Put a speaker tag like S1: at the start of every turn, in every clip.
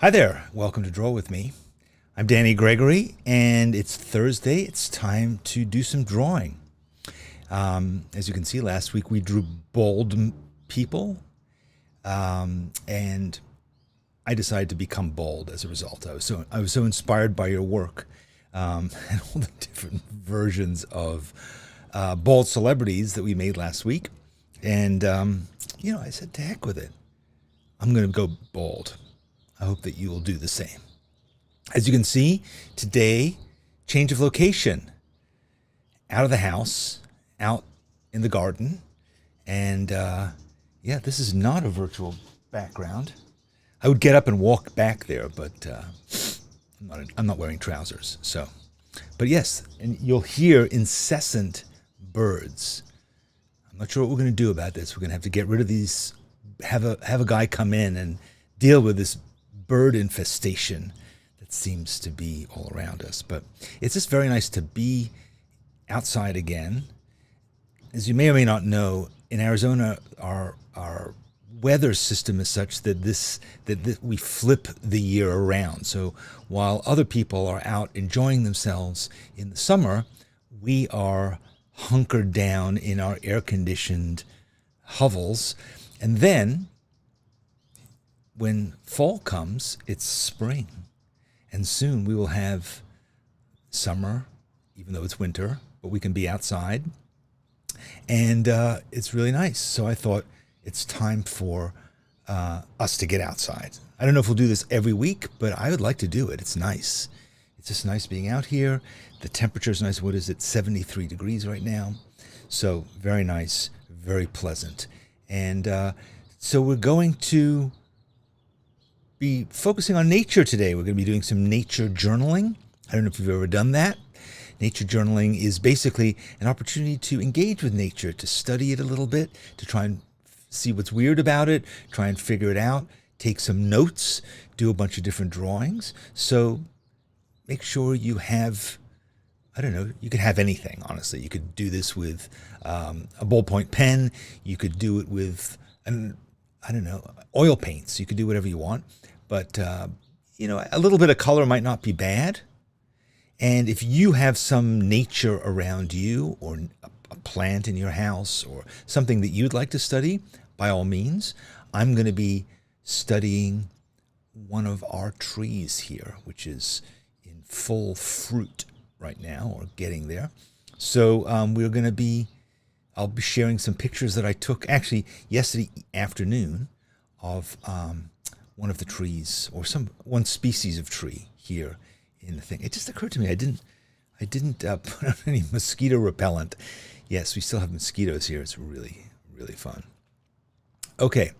S1: Hi there, welcome to Draw With Me. I'm Danny Gregory, and it's Thursday. It's time to do some drawing. As you can see, last week we drew bold people, and I decided to become bold as a result. I was so inspired by your work, and all the different versions of bold celebrities that we made last week. And, I said, to heck with it. I'm going to go bold. I hope that you will do the same. As you can see, today, change of location. Out of the house, out in the garden. And this is not a virtual background. I would get up and walk back there, but I'm not wearing trousers. But yes, and you'll hear incessant birds. I'm not sure what we're going to do about this. We're going to have to get rid of these, have a guy come in and deal with this bird infestation that seems to be all around us. But it's just very nice to be outside again. As you may or may not know, in Arizona, our weather system is such that we flip the year around. So while other people are out enjoying themselves in the summer, we are hunkered down in our air-conditioned hovels. And then when fall comes, it's spring. And soon we will have summer, even though it's winter, but we can be outside. And it's really nice. So I thought it's time for us to get outside. I don't know if we'll do this every week, but I would like to do it. It's nice. It's just nice being out here. The temperature is nice. What is it? 73 degrees right now. So very nice, very pleasant. And so we're going to be focusing on nature today. We're going to be doing some nature journaling. I don't know if you've ever done that. Nature journaling is basically an opportunity to engage with nature, to study it a little bit, to try and see what's weird about it, try and figure it out, take some notes, do a bunch of different drawings. So make sure you have, you could have anything, honestly. You could do this with a ballpoint pen. You could do it with, oil paints. You could do whatever you want. But, a little bit of color might not be bad. And if you have some nature around you, or a plant in your house, or something that you'd like to study, by all means. I'm going to be studying one of our trees here, which is in full fruit right now, or getting there. So I'll be sharing some pictures that I took actually yesterday afternoon of one of the trees, or one species of tree here in the thing. It just occurred to me I didn't put on any mosquito repellent. Yes, we still have mosquitoes here. It's really, really fun. Okay,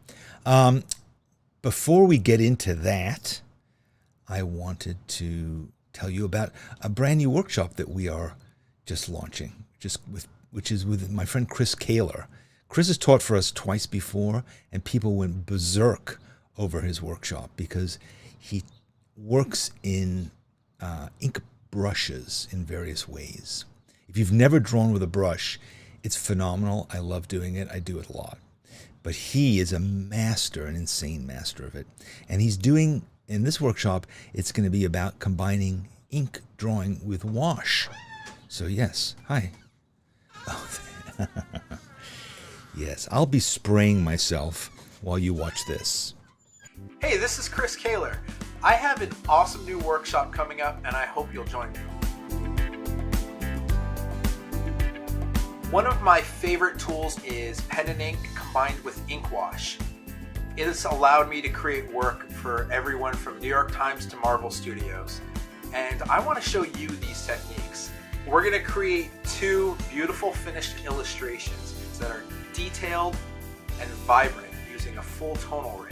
S1: before we get into that, I wanted to tell you about a brand new workshop that we are just launching, which is with my friend Chris Kaler. Chris has taught for us twice before, and people went berserk over his workshop because he works in ink brushes in various ways. If you've never drawn with a brush, it's phenomenal. I love doing it. I do it a lot. But he is a master, an insane master of it. And he's doing, in this workshop, it's going to be about combining ink drawing with wash. So yes, hi. Oh, yes, I'll be spraying myself while you watch this.
S2: Hey, this is Chris Kaler. I have an awesome new workshop coming up, and I hope you'll join me. One of my favorite tools is pen and ink combined with ink wash. It has allowed me to create work for everyone from New York Times to Marvel Studios. And I want to show you these techniques. We're going to create two beautiful finished illustrations that are detailed and vibrant using a full tonal range.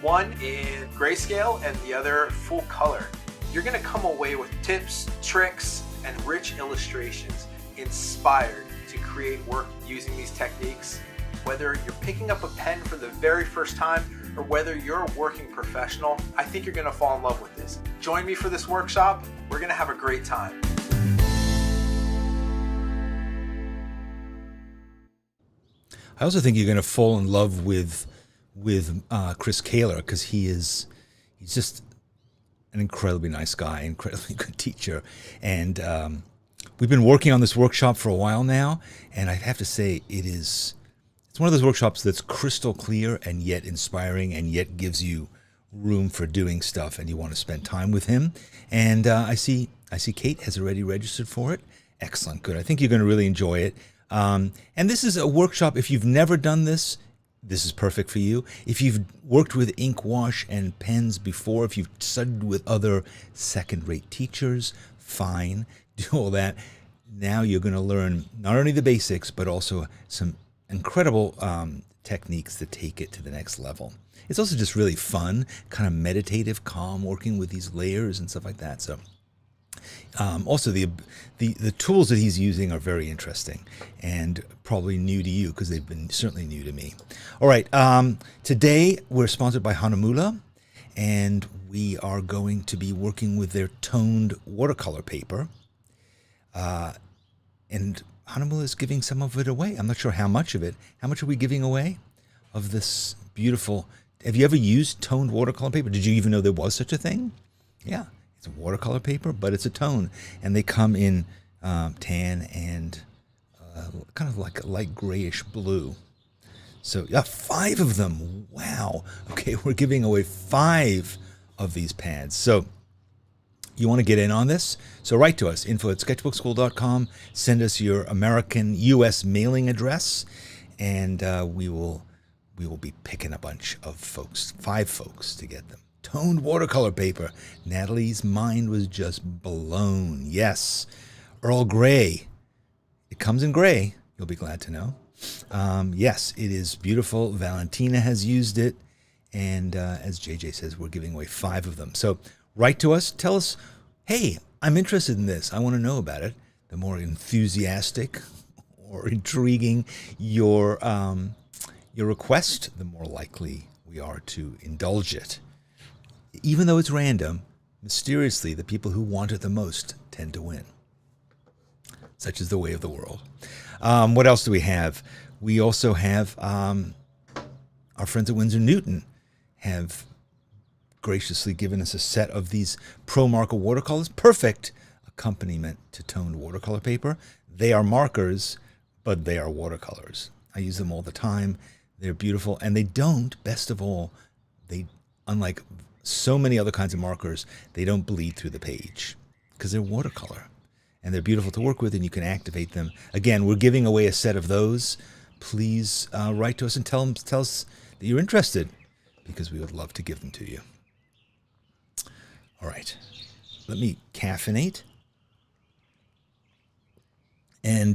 S2: One in grayscale and the other full color. You're going to come away with tips, tricks, and rich illustrations inspired to create work using these techniques. Whether you're picking up a pen for the very first time or whether you're a working professional, I think you're going to fall in love with this. Join me for this workshop. We're going to have a great time.
S1: I also think you're going to fall in love with Chris Kaler, because he is He's just an incredibly nice guy, incredibly good teacher. And we've been working on this workshop for a while now, and I have to say it's one of those workshops that's crystal clear and yet inspiring and yet gives you room for doing stuff, and you want to spend time with him. And I see Kate has already registered for it. Excellent, good. I think you're going to really enjoy it. And this is a workshop, if you've never done this, this is perfect for you. If you've worked with ink wash and pens before, if you've studied with other second-rate teachers, fine, do all that. Now you're going to learn not only the basics, but also some incredible techniques that take it to the next level. It's also just really fun, kind of meditative, calm, working with these layers and stuff like that. So also the tools that he's using are very interesting and probably new to you, because they've been certainly new to me. All right, today we're sponsored by Hahnemühle, and we are going to be working with their toned watercolor paper. And Hahnemühle is giving some of it away. I'm not sure how much of it. How much are we giving away of this beautiful... Have you ever used toned watercolor paper? Did you even know there was such a thing? Yeah, it's a watercolor paper, but it's a tone. And they come in tan and kind of like a light grayish blue. So yeah, 5 of them. Wow. Okay, we're giving away 5 of these pads. So you want to get in on this? So write to us, info@sketchbookschool.com. Send us your American U.S. mailing address, and we will be picking a bunch of folks, 5 folks, to get them. Toned watercolor paper. Natalie's mind was just blown. Yes. Earl Grey. It comes in gray. You'll be glad to know. Yes, it is beautiful. Valentina has used it. And as JJ says, we're giving away 5 of them. So write to us. Tell us, hey, I'm interested in this. I want to know about it. The more enthusiastic or intriguing your request, the more likely we are to indulge it. Even though it's random, mysteriously, the people who want it the most tend to win. Such is the way of the world. What else do we have? We also have our friends at Winsor Newton have graciously given us a set of these Pro Marker Watercolors. Perfect accompaniment to toned watercolor paper. They are markers, but they are watercolors. I use them all the time. They're beautiful, and they don't, best of all, unlike so many other kinds of markers, they don't bleed through the page because they're watercolor, and they're beautiful to work with, and you can activate them. Again, we're giving away a set of those. Please write to us and tell us that you're interested, because we would love to give them to you. All right, let me caffeinate and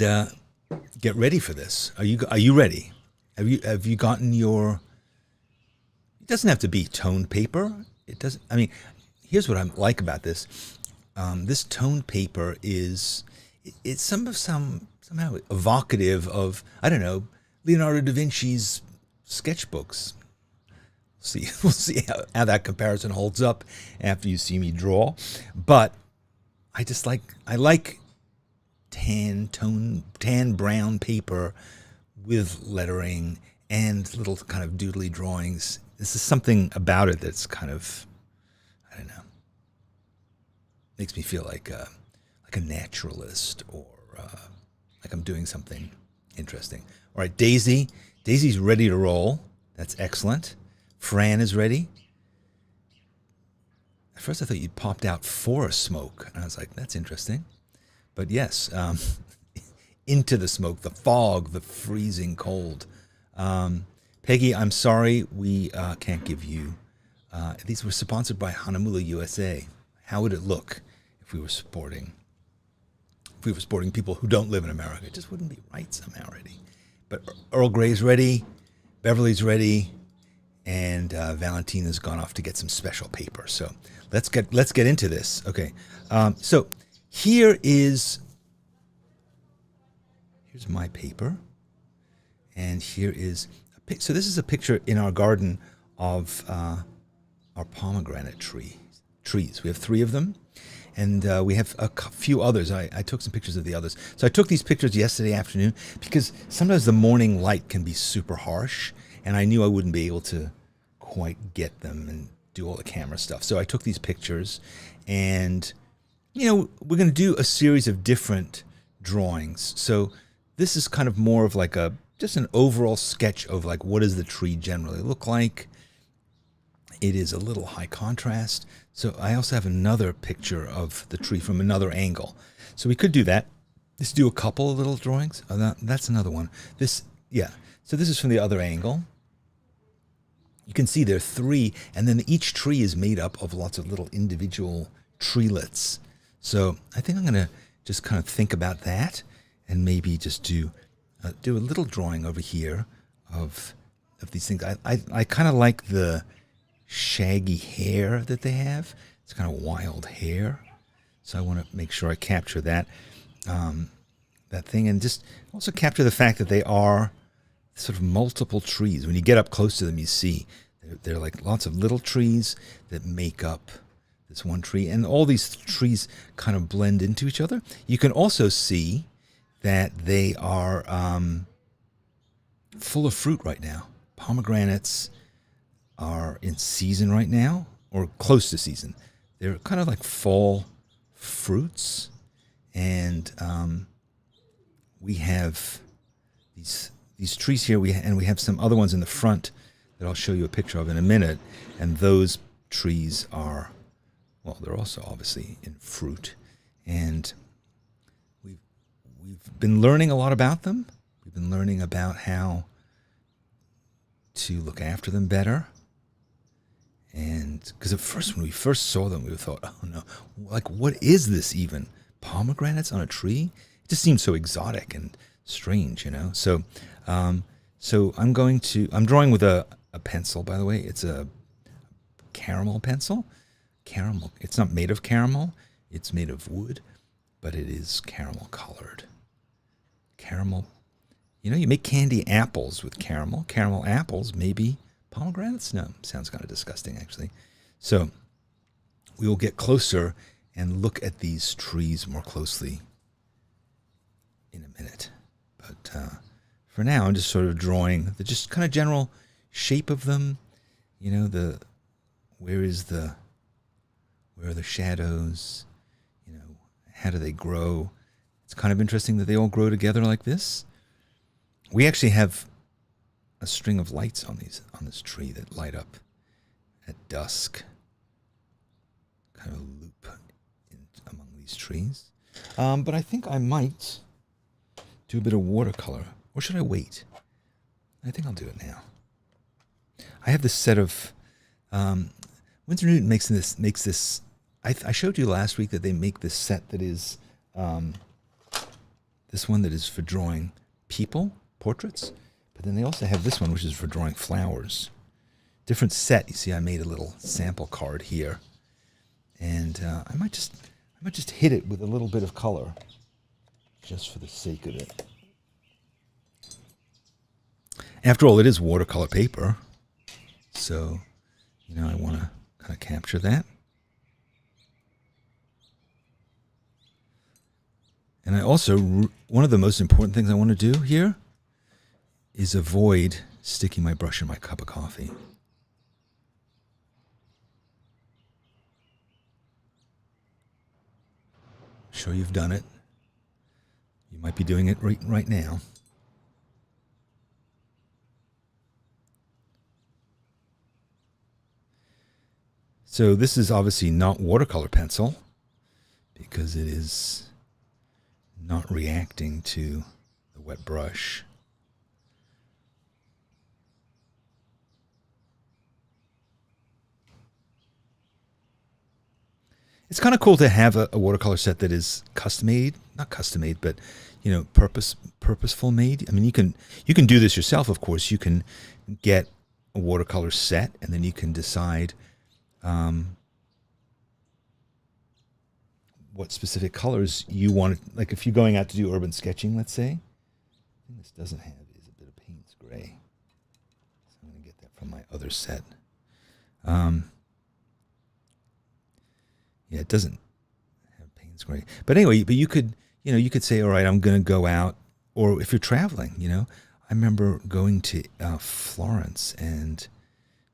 S1: get ready for this. Are you ready? Have you gotten your... It doesn't have to be toned paper. It doesn't. I mean, here's what I like about this. This toned paper it's somehow evocative of, I don't know, Leonardo da Vinci's sketchbooks. We'll see how that comparison holds up after you see me draw. But I like tan brown paper with lettering and little kind of doodly drawings. This is something about it that's kind of, I don't know, makes me feel like a naturalist, or like I'm doing something interesting. All right, Daisy's ready to roll. That's excellent. Fran is ready. At first I thought you'd popped out for a smoke, and I was like, that's interesting. But yes, into the smoke, the fog, the freezing cold. Peggy, I'm sorry we can't give you. These were sponsored by Hahnemühle USA. How would it look if we were supporting people who don't live in America? It just wouldn't be right somehow already. But Earl Grey's ready, Beverly's ready, and Valentina's gone off to get some special paper. So let's get into this. Okay. So here's my paper, and here is so this is a picture in our garden of our pomegranate trees. We have 3 of them, and we have a few others. I took some pictures of the others. So I took these pictures yesterday afternoon because sometimes the morning light can be super harsh, and I knew I wouldn't be able to quite get them and do all the camera stuff. So I took these pictures, and we're going to do a series of different drawings. So this is kind of more of like just an overall sketch of like what does the tree generally look like. It is a little high contrast. So I also have another picture of the tree from another angle. So we could do that. Let's do a couple of little drawings. That's another one. So this is from the other angle. You can see there are three, and then each tree is made up of lots of little individual treelets. So I think I'm going to just kind of think about that, and maybe just do a little drawing over here of these things. I kind of like the shaggy hair that they have. It's kind of wild hair. So I want to make sure I capture that thing, and just also capture the fact that they are sort of multiple trees. When you get up close to them, you see they're like lots of little trees that make up this one tree, and all these trees kind of blend into each other. You can also see that they are full of fruit right now. Pomegranates are in season right now, or close to season. They're kind of like fall fruits, and we have these trees here. We have some other ones in the front that I'll show you a picture of in a minute, and those trees are, well, they're also obviously in fruit, and we've been learning a lot about them. We've been learning about how to look after them better. And because at first, when we first saw them, we thought, oh no, like what is this even? Pomegranates on a tree? It just seems so exotic and strange, So, I'm drawing with a pencil, by the way. It's a caramel pencil. Caramel. It's not made of caramel. It's made of wood, but it is caramel colored. Caramel. You make candy apples with caramel. Caramel apples, maybe pomegranates? No, sounds kind of disgusting, actually. So we will get closer and look at these trees more closely in a minute. But for now, I'm just sort of drawing the just kind of general shape of them. Where are the shadows? How do they grow? It's kind of interesting that they all grow together like this. We actually have a string of lights on this tree that light up at dusk. Kind of loop among these trees. But I think I might do a bit of watercolor. Or should I wait? I think I'll do it now. I have this set of Winsor Newton makes this. I showed you last week that they make this set that is this one that is for drawing people, portraits. But then they also have this one, which is for drawing flowers. Different set. You see, I made a little sample card here, and I might just hit it with a little bit of color, just for the sake of it. After all, it is watercolor paper, so I want to kind of capture that. And I also, one of the most important things I want to do here is avoid sticking my brush in my cup of coffee. Sure, you've done it. You might be doing it right now. So this is obviously not watercolor pencil because it is not reacting to the wet brush. It's kind of cool to have a watercolor set that is custom made, not custom made, but purposeful made. I mean, you can do this yourself, of course. You can get a watercolor set, and then you can decide what specific colors you want. Like if you're going out to do urban sketching, let's say. The thing this doesn't have is a bit of Payne's gray. So I'm going to get that from my other set. Yeah, it doesn't have Payne's gray. But anyway, you could say, all right, I'm going to go out, or if you're traveling, I remember going to Florence and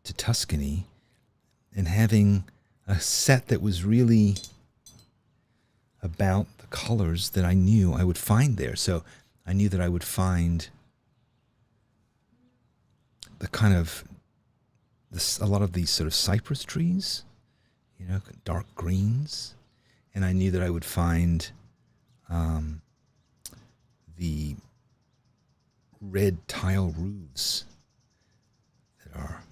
S1: to Tuscany, and having a set that was really about the colors that I knew I would find there. So I knew that I would find the kind of a lot of these sort of cypress trees, you know, dark greens, and I knew that I would find the red tile roofs that are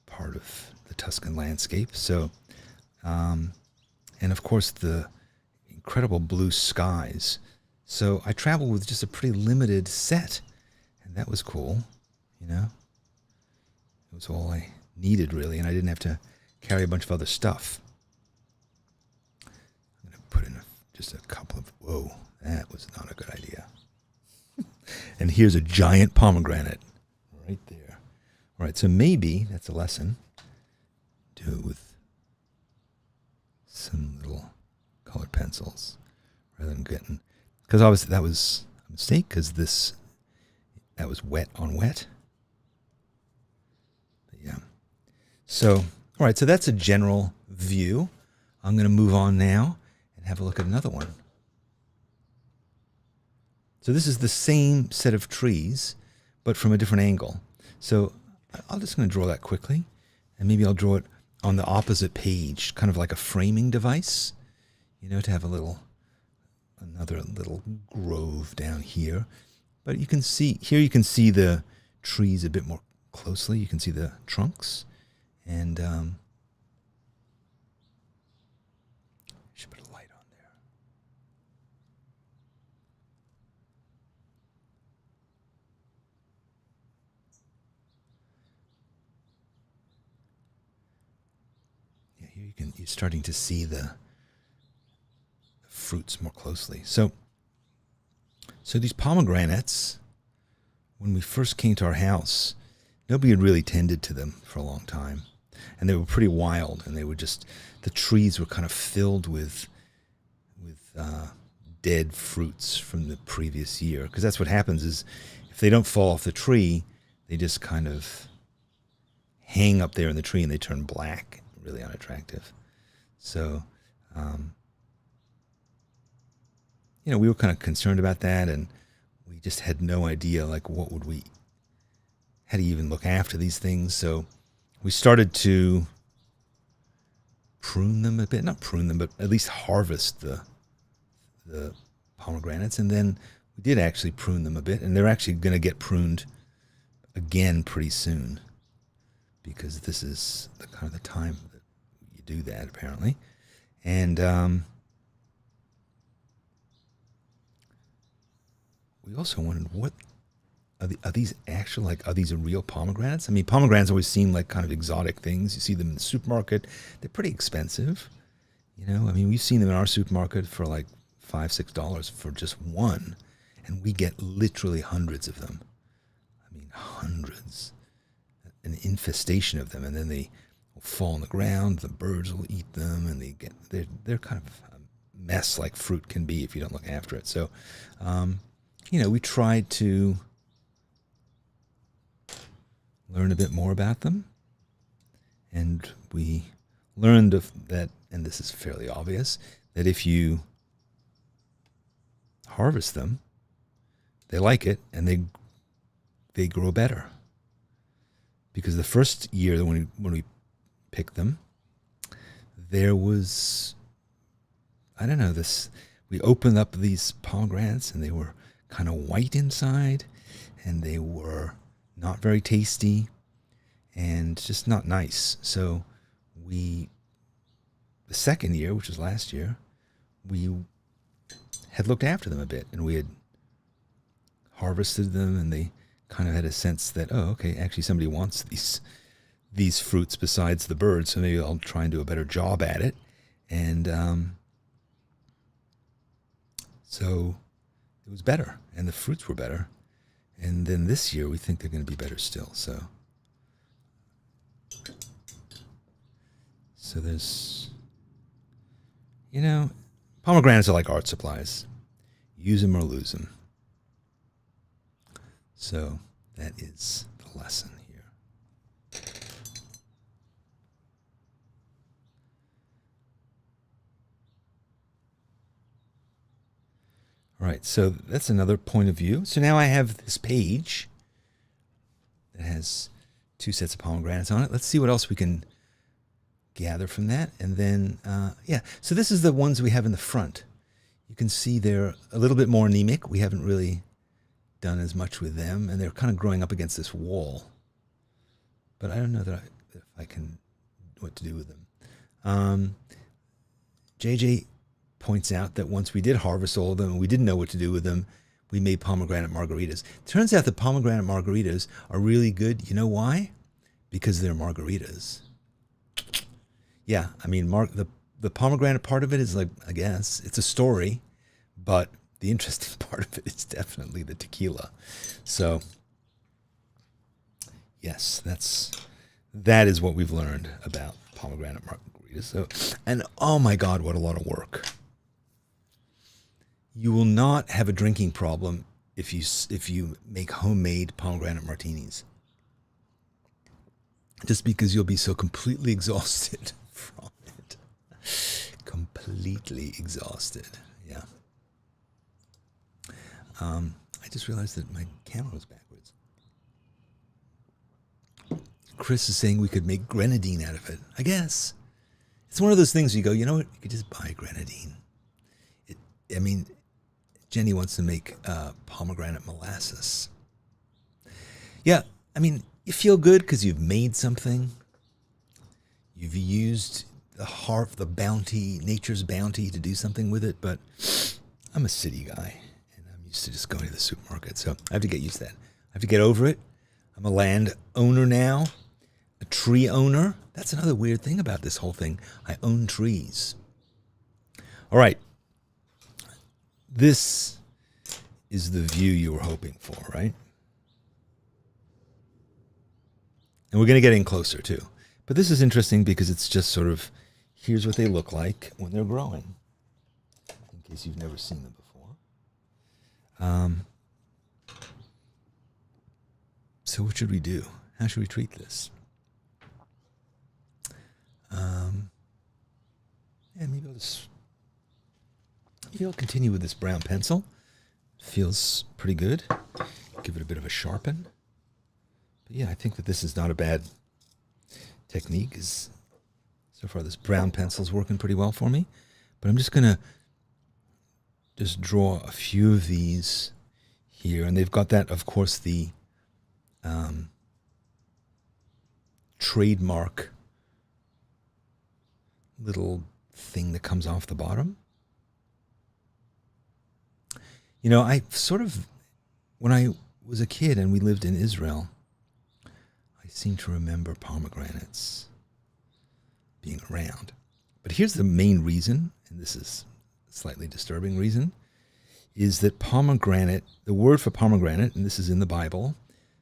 S1: part of the Tuscan landscape. So, and of course the incredible blue skies. So I traveled with just a pretty limited set, and that was cool, you know. It was all I needed, really, and I didn't have to carry a bunch of other stuff. I'm going to put in just a couple of... Whoa, that was not a good idea. And here's a giant pomegranate right there. All right, so maybe that's a lesson. Do it with some little colored pencils rather than getting... Because obviously that was a mistake, because that was wet on wet. But yeah. So, all right, so that's a general view. I'm going to move on now and have a look at another one. So this is the same set of trees, but from a different angle. So I'm just going to draw that quickly, and maybe I'll draw it on the opposite page, kind of like a framing device, you know, to have another little grove down here. But you can see, here you can see the trees a bit more closely. You can see the trunks, and should put a light on there. Yeah, here you're starting to see the fruits more closely. So these pomegranates, when we first came to our house, nobody had really tended to them for a long time. And they were pretty wild, and they were just, the trees were kind of filled with dead fruits from the previous year. Because that's what happens is, if they don't fall off the tree, they just kind of hang up there in the tree and they turn black, really unattractive. So, you know, we were kind of concerned about that, and we just had no idea, like, how do you even look after these things? So we started to prune them a bit, not prune them, but at least harvest the pomegranates. And then we did actually prune them a bit, and they're actually going to get pruned again pretty soon, because this is the kind of the time that you do that, apparently. And we also wondered, what are these actual, like, are these real pomegranates? I mean, pomegranates always seem like kind of exotic things. You see them in the supermarket. They're pretty expensive. You know, I mean, we've seen them in our supermarket for like $5, $6 for just one. And we get literally hundreds of them. I mean, hundreds. An infestation of them. And then they will fall on the ground. The birds will eat them. And they're kind of a mess, like fruit can be if you don't look after it. So, you know, we tried to learn a bit more about them, and we learned that, and this is fairly obvious, that if you harvest them, they like it, and they grow better. Because the first year when we picked them, there was, I don't know, we opened up these pomegranates, and they were kind of white inside, and they were not very tasty and just not nice. So the second year, which was last year, we had looked after them a bit, and we had harvested them, and they kind of had a sense that, oh, okay, actually somebody wants these fruits besides the birds, so maybe I'll try and do a better job at it. And so it was better, and the fruits were better. And then this year, we think they're going to be better still. So there's, you know, pomegranates are like art supplies. Use them or lose them. So that is the lesson here. All right, so that's another point of view. So now I have this page that has 2 sets of pomegranates on it. Let's see what else we can gather from that. And then, yeah, so this is the ones we have in the front. You can see they're a little bit more anemic. We haven't really done as much with them, and they're kind of growing up against this wall. But I don't know if I can what to do with them. JJ points out that once we did harvest all of them and we didn't know what to do with them, we made pomegranate margaritas. Turns out the pomegranate margaritas are really good. You know why? Because they're margaritas. Yeah, I mean, the pomegranate part of it is like, I guess, it's a story, but the interesting part of it is definitely the tequila. So, yes, that is what we've learned about pomegranate margaritas. So, and oh my God, what a lot of work. You will not have a drinking problem if you make homemade pomegranate martinis. Just because you'll be so completely exhausted from it. Completely exhausted. Yeah. I just realized that my camera was backwards. Chris is saying we could make grenadine out of it. I guess. It's one of those things you go, you know what? You could just buy grenadine. Jenny wants to make pomegranate molasses. Yeah, I mean, you feel good because you've made something. You've used the bounty, nature's bounty to do something with it, but I'm a city guy, and I'm used to just going to the supermarket, so I have to get used to that. I have to get over it. I'm a land owner now, a tree owner. That's another weird thing about this whole thing. I own trees. All right. This is the view you were hoping for, right? And we're going to get in closer, too. But this is interesting because it's just sort of, here's what they look like when they're growing, in case you've never seen them before. So what should we do? How should we treat this? Yeah, maybe I'll continue with this brown pencil. Feels pretty good. Give it a bit of a sharpen. But yeah, I think that this is not a bad technique. So far, this brown pencil is working pretty well for me. But I'm just going to draw a few of these here. And they've got that, of course, the trademark little thing that comes off the bottom. You know, when I was a kid and we lived in Israel, I seem to remember pomegranates being around. But here's the main reason, and this is a slightly disturbing reason, is that pomegranate, the word for pomegranate, and this is in the Bible,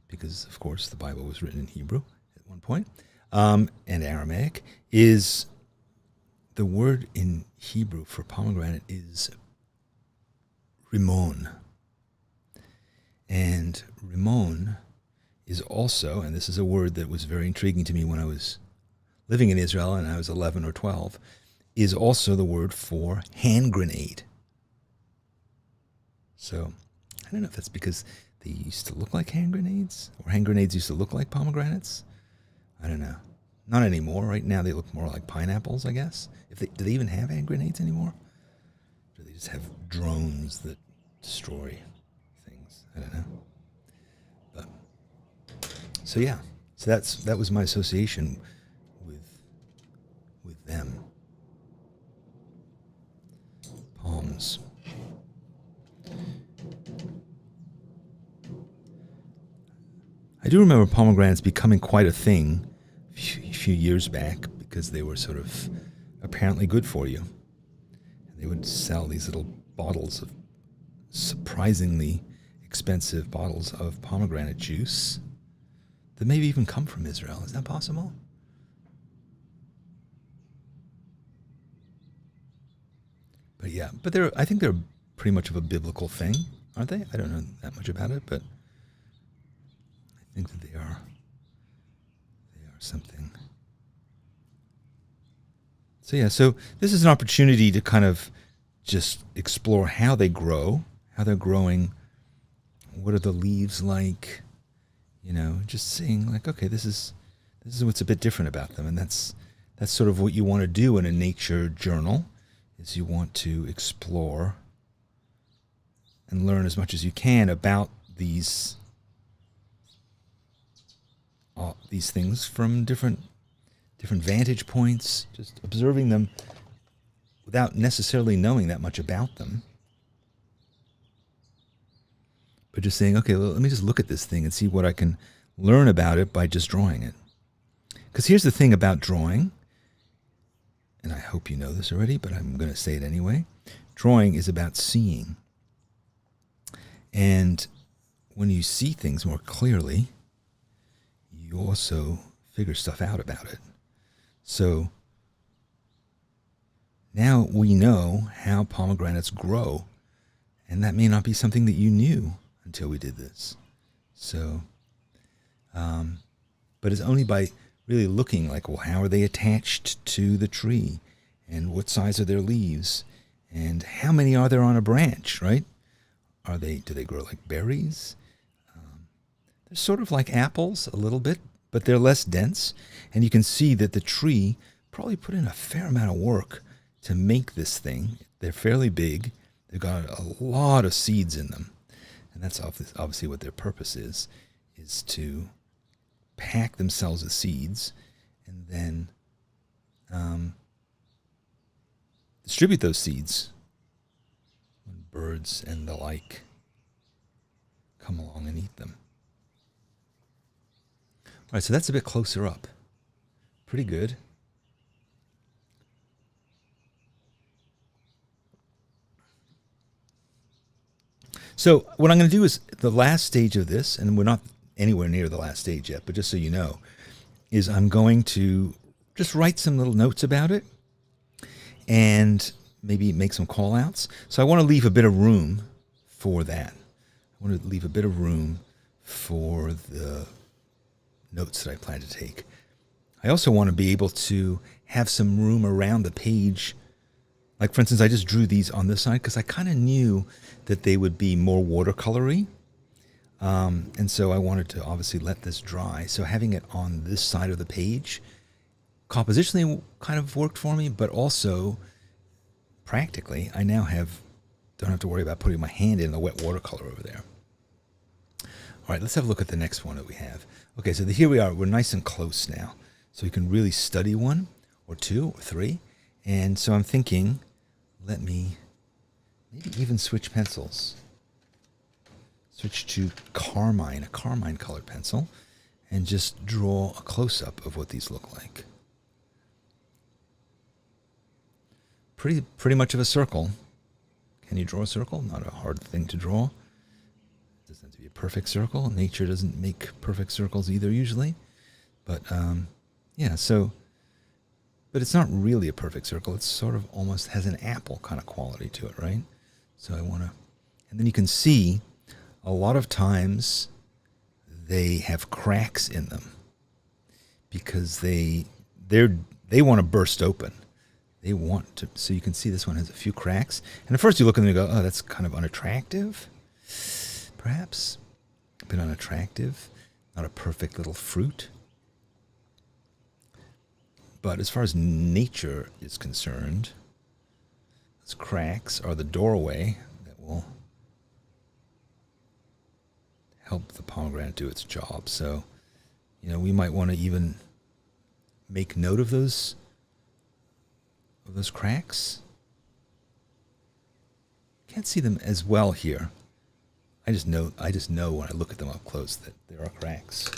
S1: because, of course, the Bible was written in Hebrew at one point, and Aramaic, is the word in Hebrew for pomegranate is rimon. And rimon is also, and this is a word that was very intriguing to me when I was living in Israel and I was 11 or 12, is also the word for hand grenade. So I don't know if that's because they used to look like hand grenades, or hand grenades used to look like pomegranates. I don't know. Not anymore. Right now they look more like pineapples, I guess. Do they even have hand grenades anymore? Or do they just have drones that destroy things? I don't know. But so yeah. So that was my association with them. Palms. I do remember pomegranates becoming quite a thing a few years back because they were sort of apparently good for you. And they would sell these little bottles of surprisingly expensive bottles of pomegranate juice that maybe even come from Israel. Is that possible? But yeah, I think they're pretty much of a biblical thing, aren't they? I don't know that much about it, but I think that they are something. So yeah, so this is an opportunity to kind of just explore how they grow, how they're growing. What are the leaves like? You know, just seeing like, okay, this is what's a bit different about them. And that's sort of what you want to do in a nature journal, is you want to explore and learn as much as you can about these things from different vantage points, just observing them without necessarily knowing that much about them. But just saying, okay, well, let me just look at this thing and see what I can learn about it by just drawing it. Because here's the thing about drawing, and I hope you know this already, but I'm going to say it anyway. Drawing is about seeing. And when you see things more clearly, you also figure stuff out about it. So now we know how pomegranates grow, and that may not be something that you knew until we did this. So, but it's only by really looking like, well, how are they attached to the tree, and what size are their leaves, and how many are there on a branch, right? Do they grow like berries? They're sort of like apples a little bit, but they're less dense. And you can see that the tree probably put in a fair amount of work to make this thing. They're fairly big. They've got a lot of seeds in them. And that's obviously what their purpose is to pack themselves with seeds and then distribute those seeds when birds and the like come along and eat them. All right, so that's a bit closer up. Pretty good. So what I'm going to do is the last stage of this, and we're not anywhere near the last stage yet, but just so you know, is I'm going to just write some little notes about it and maybe make some call outs. So I want to leave a bit of room for that. I want to leave a bit of room for the notes that I plan to take. I also want to be able to have some room around the page. Like, for instance, I just drew these on this side because I kind of knew that they would be more watercolory. And so I wanted to obviously let this dry. So having it on this side of the page compositionally kind of worked for me, but also practically, I now don't have to worry about putting my hand in the wet watercolor over there. All right, let's have a look at the next one that we have. Okay, so here we are. We're nice and close now. So we can really study one or two or three. And so I'm thinking, let me maybe even switch pencils. Switch to a carmine colored pencil, and just draw a close-up of what these look like. Pretty much of a circle. Can you draw a circle? Not a hard thing to draw. It doesn't have to be a perfect circle. Nature doesn't make perfect circles either usually. But yeah, so, but it's not really a perfect circle. It's sort of almost has an apple kind of quality to it, right? So I want to, and then you can see a lot of times they have cracks in them because they want to burst open. They want to, so you can see this one has a few cracks. And at first you look at them and you go, oh, that's kind of unattractive. Perhaps a bit unattractive. Not a perfect little fruit. But as far as nature is concerned, those cracks are the doorway that will help the pomegranate do its job. So, you know, we might want to even make note of those cracks. Can't see them as well here. I just know when I look at them up close that there are cracks.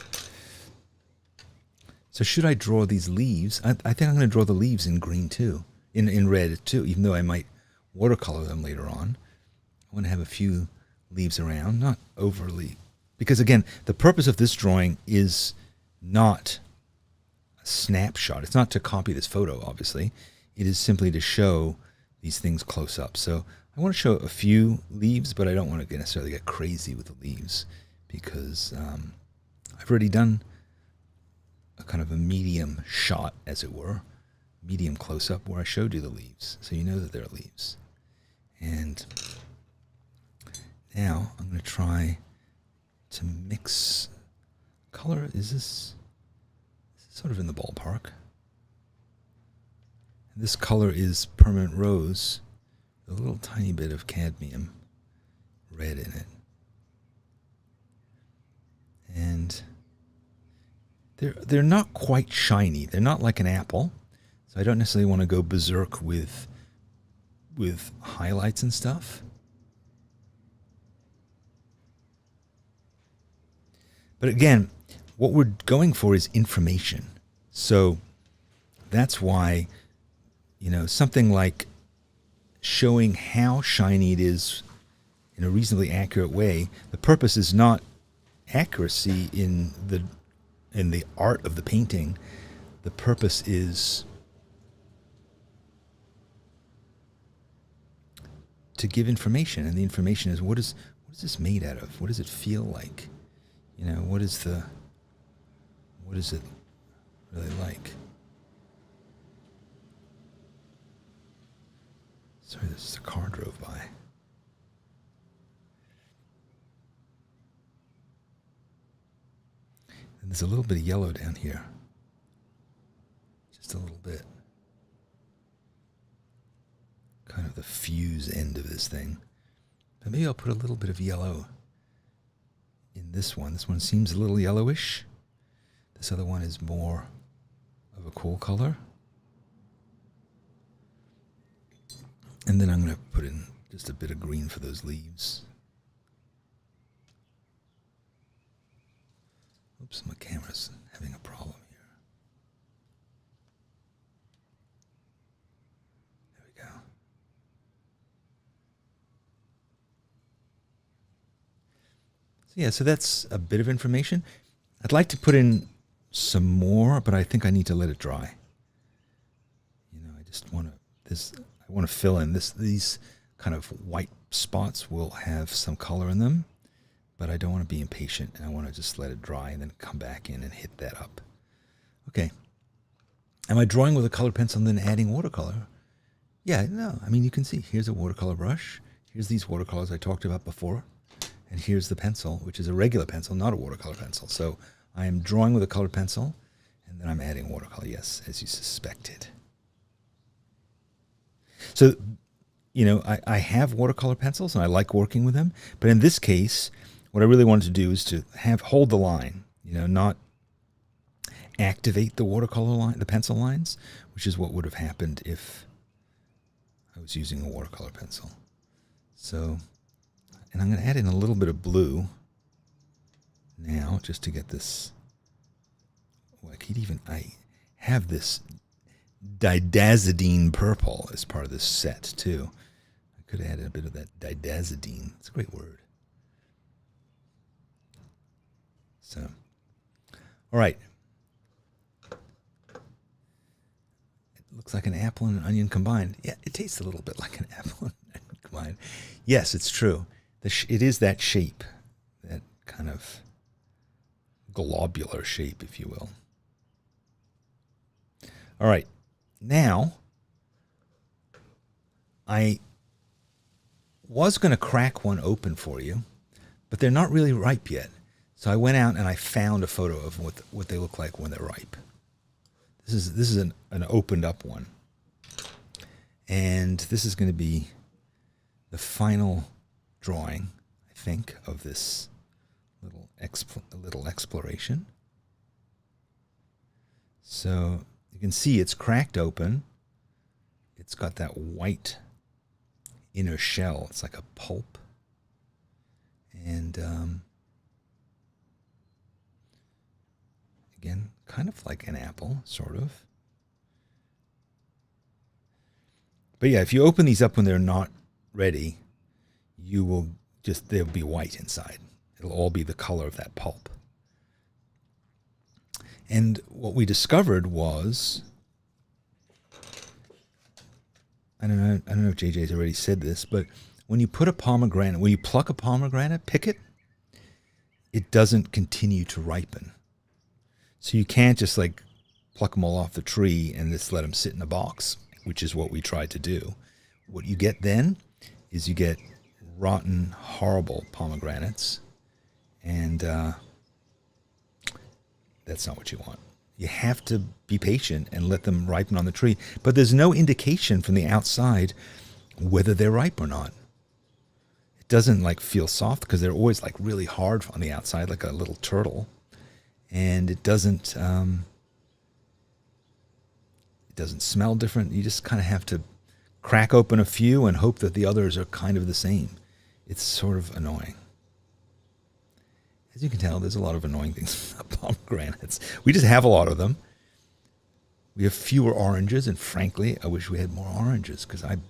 S1: So should I draw these leaves? I think I'm going to draw the leaves in green too, in red too, even though I might watercolor them later on. I want to have a few leaves around, not overly, because again, the purpose of this drawing is not a snapshot. It's not to copy this photo, obviously. It is simply to show these things close up. So I want to show a few leaves, but I don't want to necessarily get crazy with the leaves because I've already done a kind of a medium shot, as it were, medium close-up where I showed you the leaves. So you know that they're leaves. And Now I'm going to try to mix color. Is this sort of in the ballpark? This color is Permanent Rose, with a little tiny bit of cadmium red in it. And they're not quite shiny. They're not like an apple. So I don't necessarily want to go berserk with highlights and stuff. But again, what we're going for is information. So that's why, you know, something like showing how shiny it is in a reasonably accurate way, the purpose is not accuracy in the art of the painting. The purpose is to give information, and the information is what is this made out of? What does it feel like? You know, what is it really like? Sorry, this is a car drove by. And there's a little bit of yellow down here. Just a little bit. Kind of the fuse end of this thing. But maybe I'll put a little bit of yellow in this one. This one seems a little yellowish. This other one is more of a cool color. And then I'm going to put in just a bit of green for those leaves. Oops, my camera's having a problem here. There we go. So yeah, so that's a bit of information. I'd like to put in some more, but I think I need to let it dry. You know, I just want to fill in these kind of white spots will have some color in them, but I don't want to be impatient, and I want to just let it dry and then come back in and hit that up. Okay. Am I drawing with a colored pencil and then adding watercolor? Yeah, no. I mean, you can see here's a watercolor brush. Here's these watercolors I talked about before. And here's the pencil, which is a regular pencil, not a watercolor pencil. So I am drawing with a colored pencil, and then I'm adding watercolor, yes, as you suspected. So, you know, I have watercolor pencils, and I like working with them. But in this case, what I really wanted to do is to hold the line, you know, not activate the watercolor line, the pencil lines, which is what would have happened if I was using a watercolor pencil. So, and I'm going to add in a little bit of blue now, just to get this. Oh, I have this didazidine purple as part of this set too. I could have added a bit of that didazidine. It's a great word. So, all right. It looks like an apple and an onion combined. Yeah, it tastes a little bit like an apple and an onion combined. Yes, it's true. It is that shape, that kind of globular shape, if you will. All right. Now, I was going to crack one open for you, but they're not really ripe yet. So I went out and I found a photo of what they look like when they're ripe. This is an opened up one. And this is going to be the final drawing, I think, of this little exploration. So you can see it's cracked open. It's got that white inner shell. It's like a pulp. And again, kind of like an apple, sort of. But yeah, if you open these up when they're not ready, they'll be white inside. It'll all be the color of that pulp. And what we discovered was, I don't know if JJ's already said this, but when you pluck a pomegranate, pick it, it doesn't continue to ripen. So you can't just like pluck them all off the tree and just let them sit in a box, which is what we tried to do. What you get then is you get rotten, horrible pomegranates. And that's not what you want. You have to be patient and let them ripen on the tree. But there's no indication from the outside whether they're ripe or not. It doesn't like feel soft because they're always like really hard on the outside, like a little turtle. And it doesn't smell different. You just kind of have to crack open a few and hope that the others are kind of the same. It's sort of annoying. As you can tell, there's a lot of annoying things about pomegranates. We just have a lot of them. We have fewer oranges, and frankly, I wish we had more oranges because I'm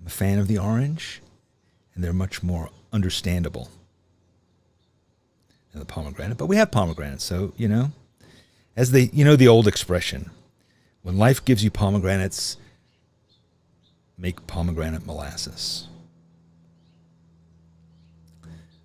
S1: a fan of the orange, and they're much more understandable than the pomegranate. But we have pomegranates, so, as the old expression, when life gives you pomegranates, make pomegranate molasses.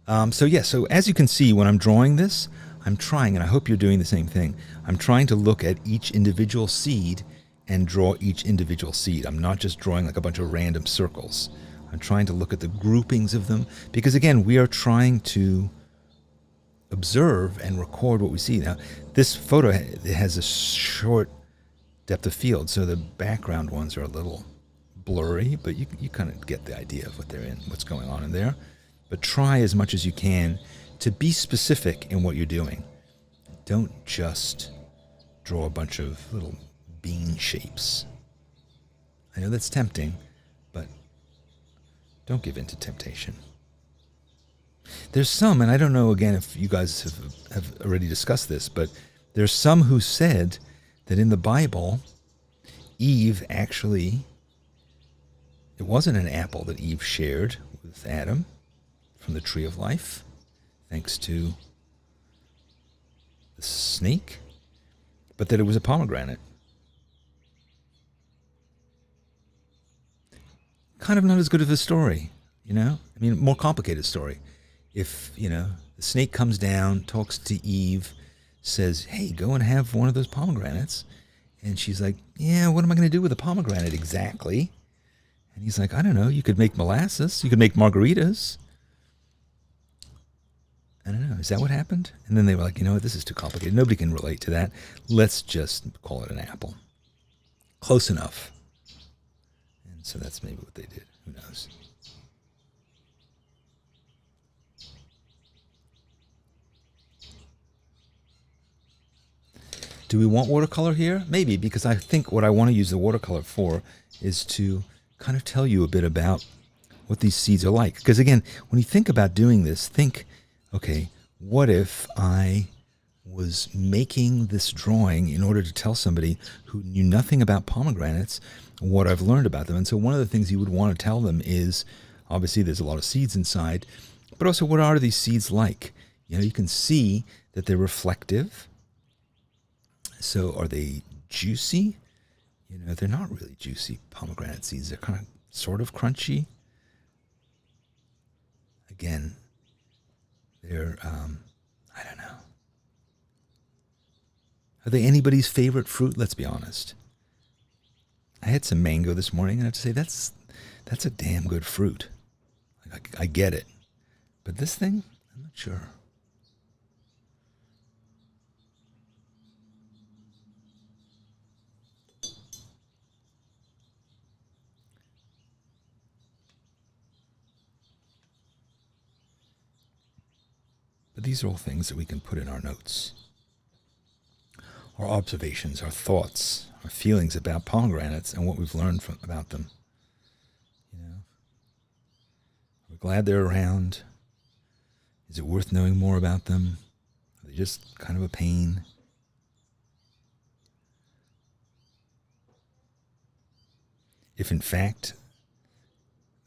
S1: So as you can see, when I'm drawing this, I'm trying, and I hope you're doing the same thing, I'm trying to look at each individual seed and draw each individual seed. I'm not just drawing like a bunch of random circles. I'm trying to look at the groupings of them, because again, we are trying to observe and record what we see. Now, this photo, it has a short depth of field, so the background ones are a little blurry, but you kind of get the idea of what they're in, what's going on in there. But try as much as you can to be specific in what you're doing. Don't just draw a bunch of little bean shapes. I know that's tempting, but don't give in to temptation. There's some, and I don't know again if you guys have already discussed this, but there's some who said that in the Bible, Eve actually, it wasn't an apple that Eve shared with Adam from the tree of life, thanks to the snake, but that it was a pomegranate. Kind of not as good of a story, I mean, more complicated story. If, the snake comes down, talks to Eve, says, hey, go and have one of those pomegranates. And she's like, yeah, what am I going to do with a pomegranate exactly? And he's like, I don't know, you could make molasses, you could make margaritas. I don't know. Is that what happened? And then they were like, you know what? This is too complicated. Nobody can relate to that. Let's just call it an apple. Close enough. And so that's maybe what they did. Who knows? Do we want watercolor here? Maybe, because I think what I want to use the watercolor for is to kind of tell you a bit about what these seeds are like. Because again, when you think about doing this, think, okay, what if I was making this drawing in order to tell somebody who knew nothing about pomegranates what I've learned about them? And so one of the things you would want to tell them is, obviously there's a lot of seeds inside, but also what are these seeds like? You can see that they're reflective. So are they juicy? They're not really juicy pomegranate seeds. They're kind of sort of crunchy. Again, they're, I don't know. Are they anybody's favorite fruit? Let's be honest. I had some mango this morning, and I have to say that's a damn good fruit. I get it. But this thing, I'm not sure. But these are all things that we can put in our notes. Our observations, our thoughts, our feelings about pomegranates and what we've learned about them. We're glad they're around. Is it worth knowing more about them? Are they just kind of a pain? If in fact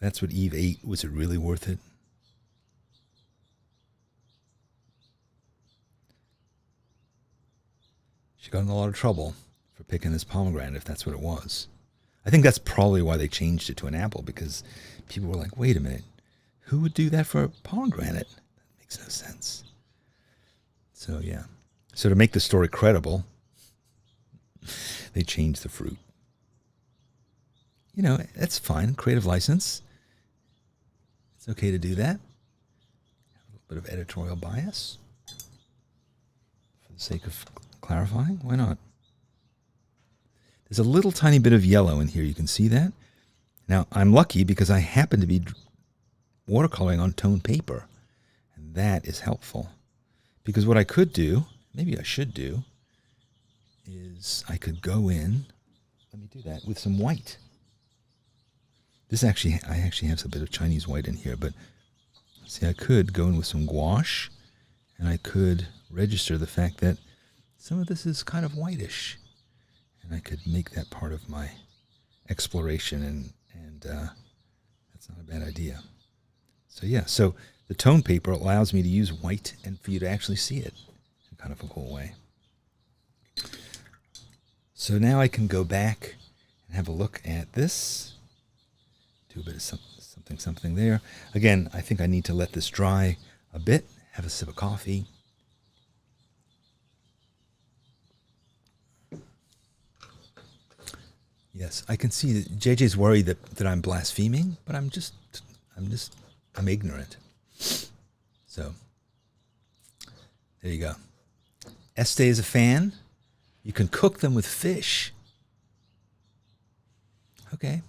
S1: that's what Eve ate, was it really worth it? She got in a lot of trouble for picking this pomegranate, if that's what it was. I think that's probably why they changed it to an apple, because people were like, wait a minute, who would do that for a pomegranate? That makes no sense. So, yeah. So to make the story credible, they changed the fruit. That's fine. Creative license. It's okay to do that. A little bit of editorial bias. For the sake of clarifying, why not? There's a little tiny bit of yellow in here. You can see that. Now, I'm lucky because I happen to be watercoloring on toned paper. And that is helpful. Because what I could do, maybe I should do, is I could go in, let me do that, with some white. I actually have a bit of Chinese white in here, but see, I could go in with some gouache, and I could register the fact that some of this is kind of whitish, and I could make that part of my exploration, and that's not a bad idea. So yeah, so the tone paper allows me to use white and for you to actually see it in kind of a cool way. So now I can go back and have a look at this. Do a bit of something there. Again, I think I need to let this dry a bit, have a sip of coffee. Yes, I can see that JJ's worried that I'm blaspheming, but I'm ignorant. So, there you go. Este is a fan. You can cook them with fish. Okay.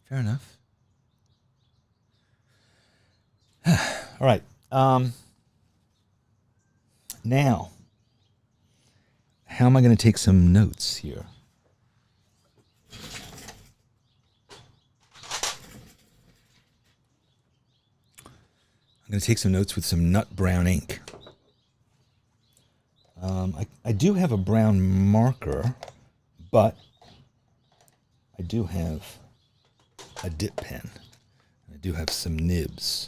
S1: Fair enough. All right. Now, how am I going to take some notes here? I'm going to take some notes with some nut brown ink. I do have a brown marker, but I do have a dip pen. I do have some nibs.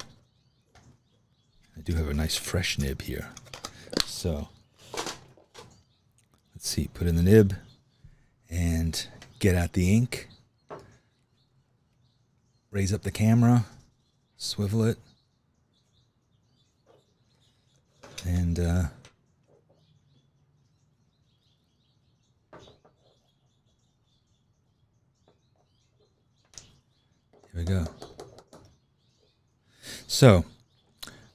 S1: I do have a nice fresh nib here. So, let's see, put in the nib and get out the ink. Raise up the camera, swivel it, and here we go. So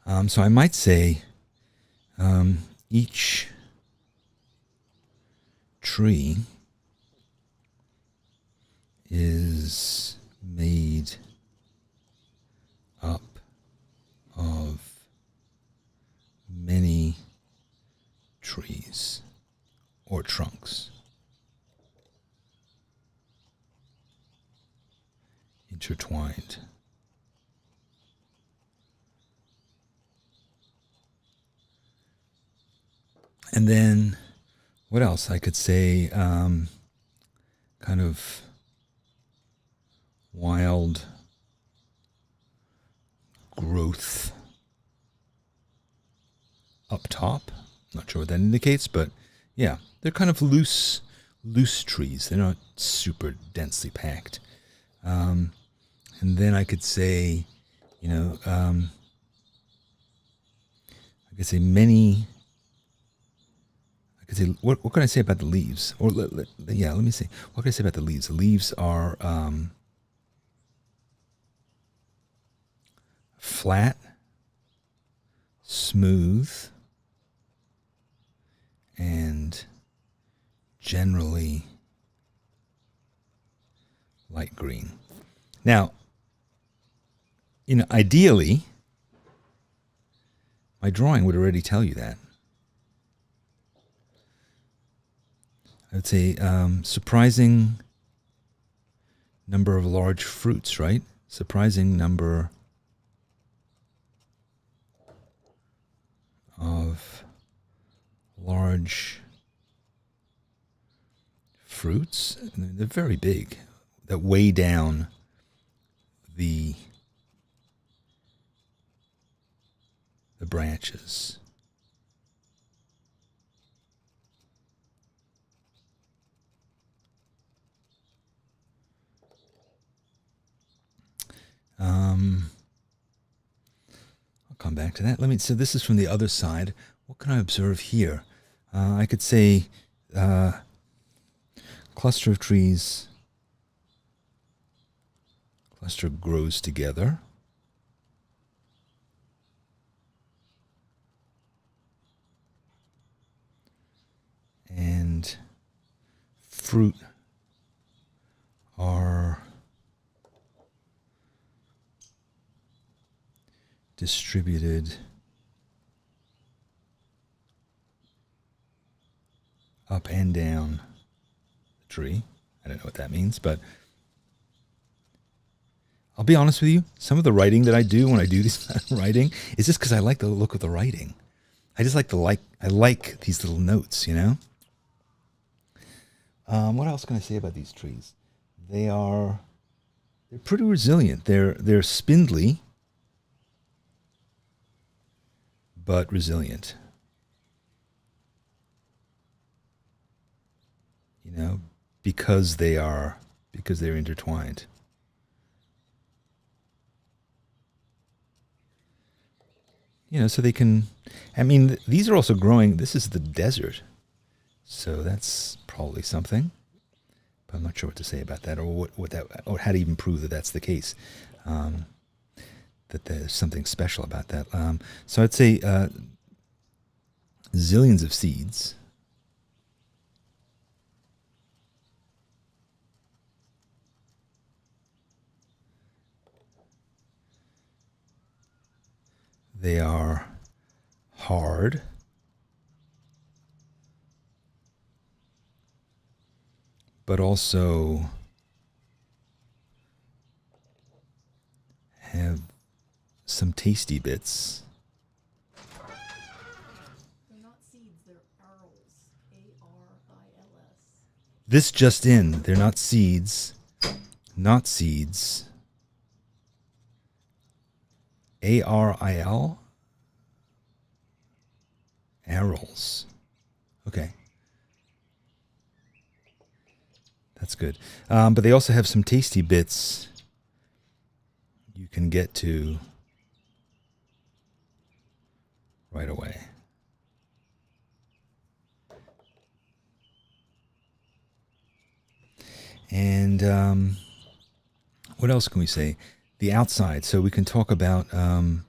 S1: I might say each tree is made up of many trees or trunks intertwined. And then what else? I could say kind of wild growth up top. Not sure what that indicates, but yeah, they're kind of loose trees. They're not super densely packed. And then I could say, I could say many. I could say, what can I say about the leaves? Or let me see. What can I say about the leaves? The leaves are flat, smooth, and generally light green. Now, ideally, my drawing would already tell you that. I would say surprising number of large fruits, right? Surprising number of large fruits. They're very big, that weigh down the branches. I'll come back to that. So this is from the other side. What can I observe here? I could say cluster of trees Cluster grows together. And fruit are distributed up and down the tree. I don't know what that means, but I'll be honest with you. Some of the writing that I do when I do this writing is just because I like the look of the writing. I just I like these little notes, you know? What else can I say about these trees? They're pretty resilient. They're spindly, but resilient. You know, because they're intertwined. You know, so they can, I mean, these are also growing, this is the desert. So that's probably something. But I'm not sure what to say about that, or or how to even prove that that's the case. That there's something special about that. So I'd say zillions of seeds. They are hard. But also have some tasty bits.
S3: They're not seeds, they're arils. A-R-I-L-S.
S1: This just in, they're not seeds. Not seeds. A-R-I-L? Arils. Okay. That's good. But they also have some tasty bits you can get to right away. And what else can we say? The outside. So we can talk about, oh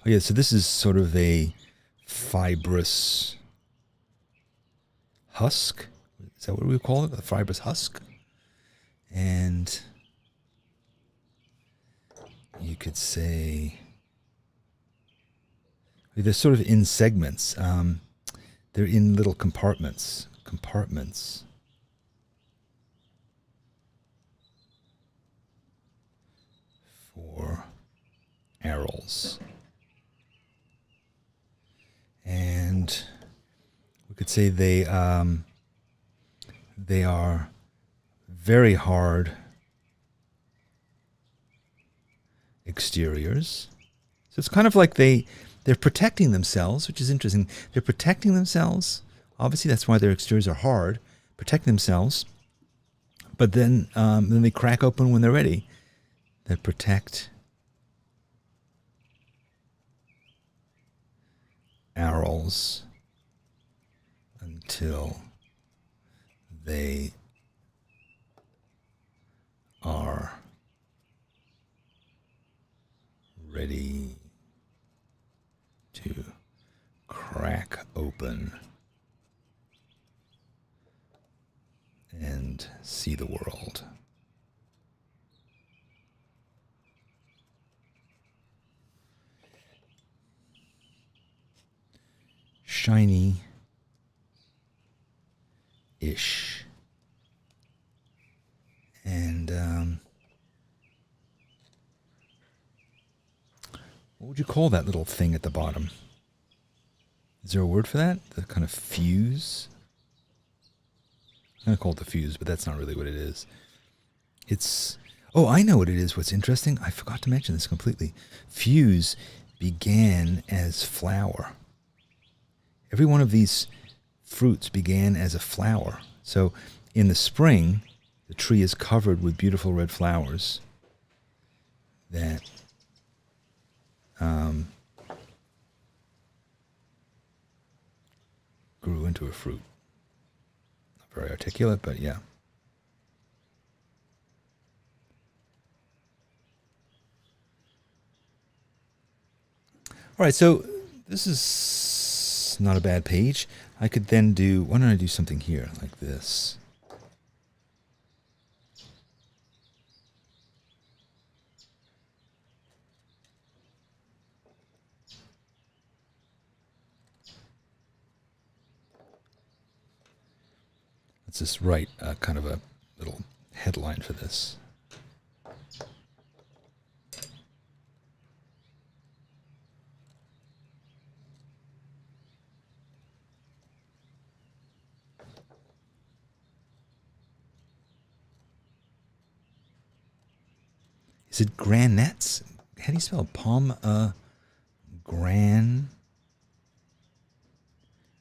S1: yeah, so this is sort of a fibrous husk. Is that what we call it? A fibrous husk? And you could say they're sort of in segments. They're in little compartments. For arils. And we could say they are very hard exteriors. So it's kind of like they're protecting themselves, which is interesting. They're protecting themselves. Obviously, that's why their exteriors are hard, protecting themselves. But then they crack open when they're ready. That protect arils until they are ready to crack open and see the world. Shiny-ish. And what would you call that little thing at the bottom? Is there a word for that? The kind of fuse? I'm going to call it the fuse, but that's not really what it is. It's, oh, I know what it is. What's interesting, I forgot to mention this completely. Fuse began as flower. Every one of these fruits began as a flower. So in the spring, the tree is covered with beautiful red flowers that grew into a fruit. Not very articulate, but yeah. All right, so this is not a bad page. I could then do, why don't I do something here like this? Let's just write kind of a little headline for this. Is it granates? How do you spell gran?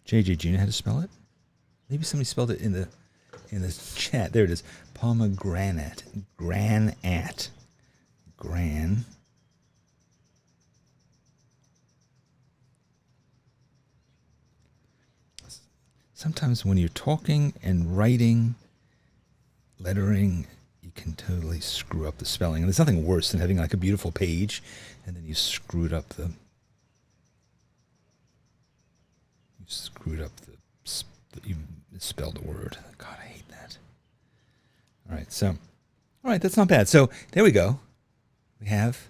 S1: JJ, do you know how to spell it? Maybe somebody spelled it in the chat. There it is. Pomegranate. Granat. Gran. Sometimes when you're talking and writing, lettering, you can totally screw up the spelling. And there's nothing worse than having like a beautiful page and then you screwed up the you misspelled a word. God, I hate that. All right, that's not bad. So there we go. We have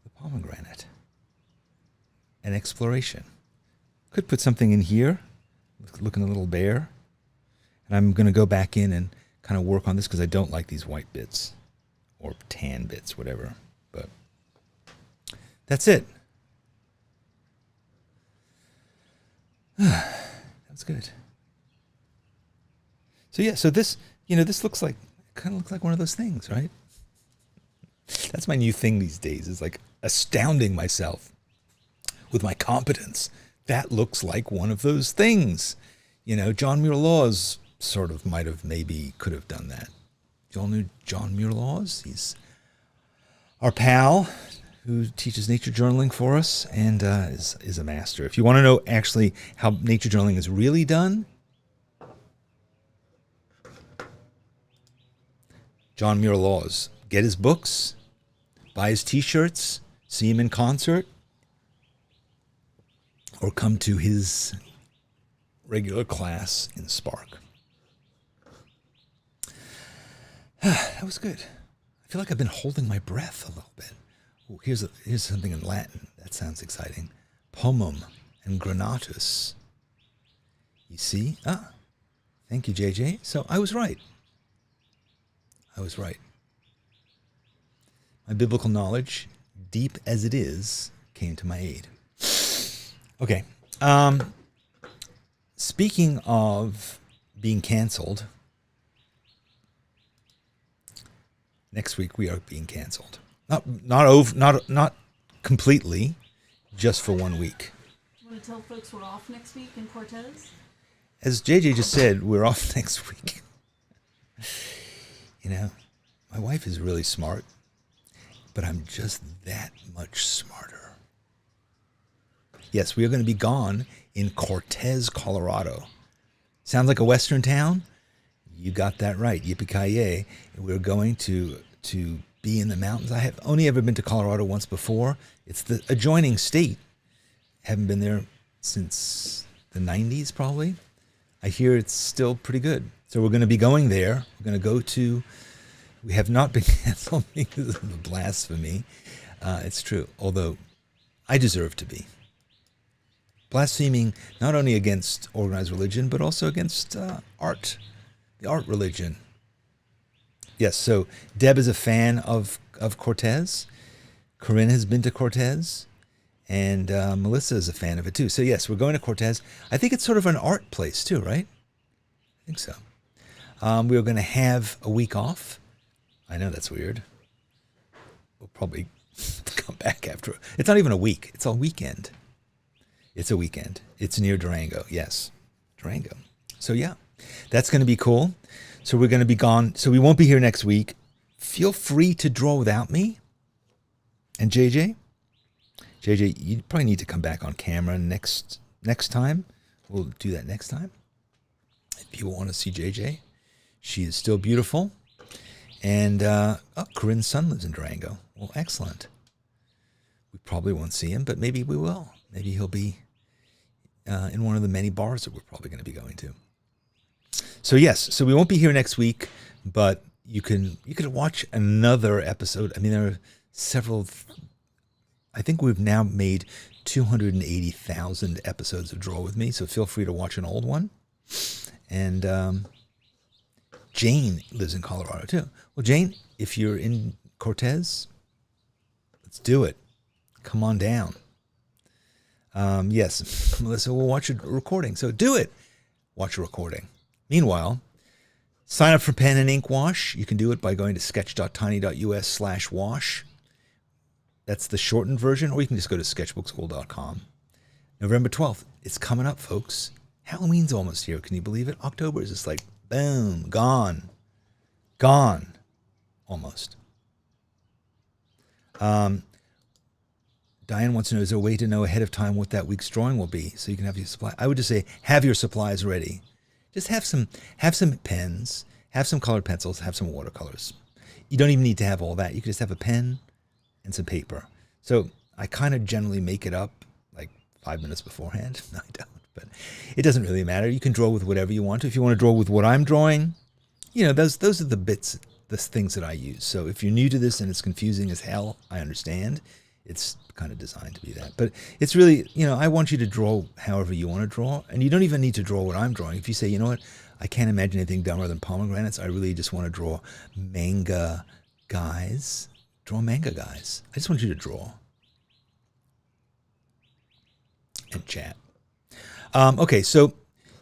S1: the pomegranate. An exploration. Could put something in here, looking a little bare. And I'm going to go back in and kind of work on this because I don't like these white bits or tan bits, whatever. But that's it. That's good. So yeah, so this, this looks like, kind of looks like one of those things, right? That's my new thing these days, is like astounding myself with my competence. That looks like one of those things. John Muir Laws sort of could have done that. You all knew John Muir Laws? He's our pal who teaches nature journaling for us and is a master. If you want to know actually how nature journaling is really done, John Muir Laws. Get his books, buy his t-shirts, see him in concert, or come to his regular class in Spark. That was good. I feel like I've been holding my breath a little bit. Ooh, here's something in Latin. That sounds exciting. Pomum and granatus. You see? Thank you, JJ. So I was right. My biblical knowledge, deep as it is, came to my aid. Okay. Speaking of being canceled, next week we are being canceled. Not completely, just for 1 week.
S3: You want to tell folks we're off next week in Cortez?
S1: As JJ just said, we're off next week. My wife is really smart, but I'm just that much smarter. Yes, we are going to be gone in Cortez, Colorado. Sounds like a western town? You got that right. Yippee-ki-yay. We're going to be in the mountains. I have only ever been to Colorado once before. It's the adjoining state. Haven't been there since the 90s, probably. I hear it's still pretty good. So we're going to be going there. We're going to go to... We have not been canceled because of the blasphemy. It's true, although I deserve to be. Blaspheming not only against organized religion, but also against art, the art religion. Yes, so Deb is a fan of Cortez. Corinne has been to Cortez. And Melissa is a fan of it too. So yes, we're going to Cortez. I think it's sort of an art place too, right? I think so. We are going to have a week off. I know that's weird. We'll probably come back after. It's not even a week. It's a weekend. It's a weekend. It's near Durango. Yes, Durango. So yeah, that's going to be cool. So we're going to be gone. So we won't be here next week. Feel free to draw without me. And JJ, you probably need to come back on camera next time. We'll do that next time. If you want to see JJ, she is still beautiful. And Corinne's son lives in Durango. Well, excellent. We probably won't see him, but maybe we will. Maybe he'll be in one of the many bars that we're probably going to be going to. So yes, so we won't be here next week, but you can watch another episode. I mean, there are several. I think we've now made 280,000 episodes of Draw With Me, so feel free to watch an old one. And Jane lives in Colorado too. Well, Jane, if you're in Cortez, let's do it. Come on down. Yes, Melissa will watch a recording, so do it. Watch a recording. Meanwhile, sign up for pen and ink wash. You can do it by going to sketch.tiny.us/wash. That's the shortened version, or you can just go to sketchbookschool.com. November 12th. It's coming up, folks. Halloween's almost here. Can you believe it? October is just like, boom, gone. Gone. Almost. Diane wants to know, is there a way to know ahead of time what that week's drawing will be so you can have your supply? I would just say, have your supplies ready. Just have some pens, have some colored pencils, have some watercolors. You don't even need to have all that. You can just have a pen and some paper. So I kind of generally make it up like 5 minutes beforehand. No, I don't, but it doesn't really matter. You can draw with whatever you want to. If you want to draw with what I'm drawing, those are the bits, the things that I use. So if you're new to this and it's confusing as hell, I understand. It's kind of designed to be that. But it's really, I want you to draw however you want to draw. And you don't even need to draw what I'm drawing. If you say, you know what, I can't imagine anything dumber than pomegranates. I really just want to draw manga guys. Draw manga guys. I just want you to draw. And chat. Okay, so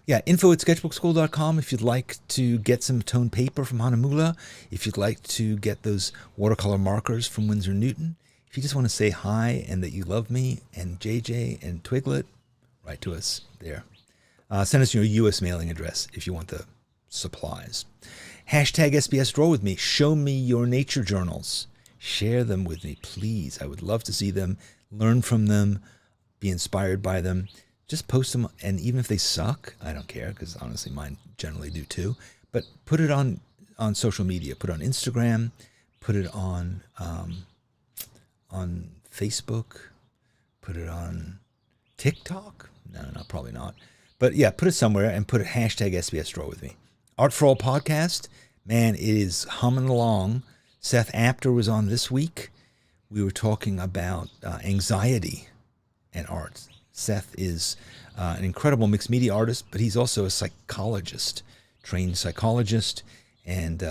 S1: yeah, info@sketchbookschool.com if you'd like to get some toned paper from Hahnemühle. If you'd like to get those watercolor markers from Winsor Newton. If you just want to say hi and that you love me and JJ and Twiglet, write to us there. Send us your U.S. mailing address if you want the supplies. Hashtag SBS Draw With Me. Show me your nature journals. Share them with me, please. I would love to see them, learn from them, be inspired by them. Just post them, and even if they suck, I don't care, because honestly mine generally do too. But put it on social media. Put it on Instagram. Put it on Facebook. Put it on TikTok. No, probably not. But yeah, put it somewhere and put a hashtag SBS Draw With Me. Art for All podcast. Man, it is humming along. Seth Apter was on this week. We were talking about anxiety and art. Seth is an incredible mixed media artist, but he's also a psychologist, trained psychologist, and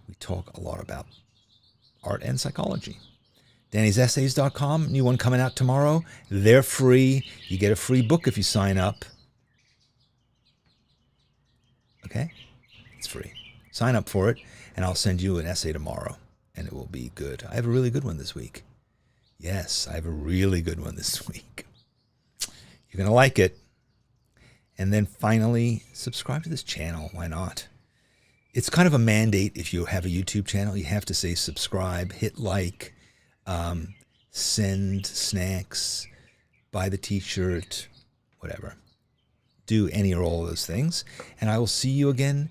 S1: we talk a lot about art and psychology. Danny'sEssays.com, new one coming out tomorrow. They're free. You get a free book if you sign up. Okay? It's free. Sign up for it, and I'll send you an essay tomorrow, and it will be good. I have a really good one this week. Yes, I have a really good one this week. You're going to like it. And then finally, subscribe to this channel. Why not? It's kind of a mandate if you have a YouTube channel. You have to say subscribe, hit like, send snacks, buy the t-shirt, whatever. Do any or all of those things. And I will see you again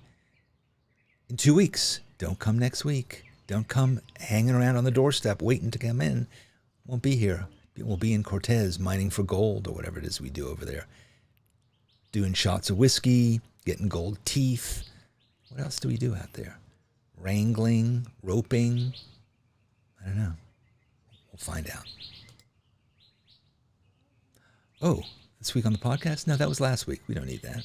S1: in 2 weeks. Don't come next week. Don't come hanging around on the doorstep waiting to come in. Won't be here. We'll be in Cortez mining for gold or whatever it is we do over there. Doing shots of whiskey, getting gold teeth. What else do we do out there? Wrangling, roping. I don't know. We'll find out. Oh, this week on the podcast? No, that was last week. We don't need that.